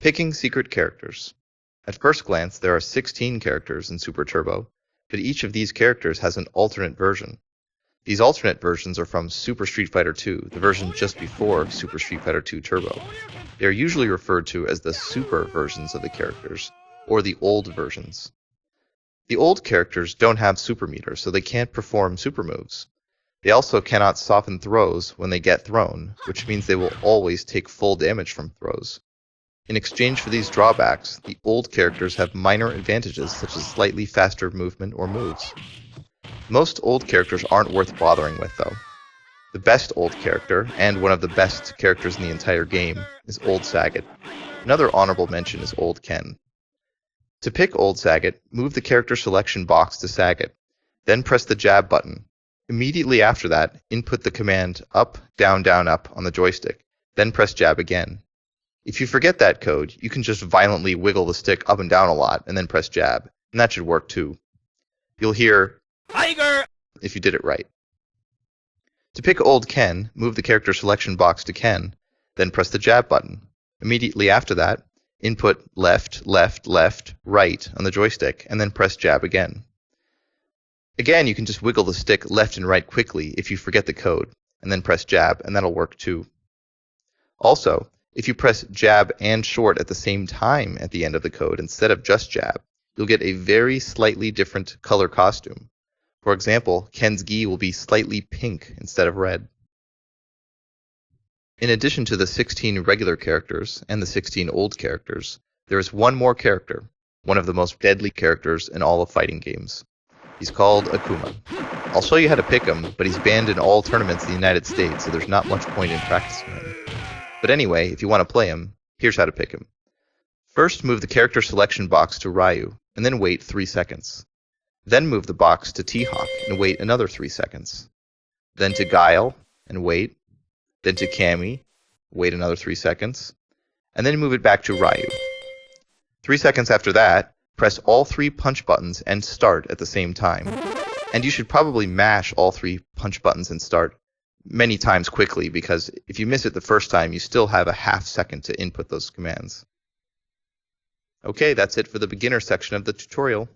Picking secret characters. At first glance, there are 16 characters in Super Turbo, but each of these characters has an alternate version. These alternate versions are from Super Street Fighter II, the version just before Super Street Fighter II Turbo. They are usually referred to as the super versions of the characters, or the old versions. The old characters don't have super meters, so they can't perform super moves. They also cannot soften throws when they get thrown, which means they will always take full damage from throws. In exchange for these drawbacks, the old characters have minor advantages such as slightly faster movement or moves. Most old characters aren't worth bothering with though. The best old character, and one of the best characters in the entire game, is Old Sagat. Another honorable mention is Old Ken. To pick Old Sagat, move the character selection box to Sagat, then press the jab button. Immediately after that, input the command up, down, up on the joystick, then press jab again. If you forget that code, you can just violently wiggle the stick up and down a lot and then press jab, and that should work too. You'll hear Tiger if you did it right. To pick Old Ken, move the character selection box to Ken, then press the jab button. Immediately after that, input left, right on the joystick, and then press jab again. Again, you can just wiggle the stick left and right quickly if you forget the code, and then press jab, and that'll work too. Also, if you press jab and short at the same time at the end of the code instead of just jab, you'll get a very slightly different color costume. For example, Ken's gi will be slightly pink instead of red. In addition to the 16 regular characters and the 16 old characters, there is one more character, one of the most deadly characters in all of fighting games. He's called Akuma. I'll show you how to pick him, but he's banned in all tournaments in the United States, so there's not much point in practicing him. But anyway, if you want to play him, here's how to pick him. First, move the character selection box to Ryu, and then wait 3 seconds. Then move the box to T-Hawk, and wait another 3 seconds. Then to Guile, and wait. Then to Cammy, wait another 3 seconds. And then move it back to Ryu. 3 seconds after that, press all 3 punch buttons and start at the same time. And you should probably mash all 3 punch buttons and start many times quickly, because if you miss it the first time, you still have a half second to input those commands. Okay, that's it for the beginner section of the tutorial.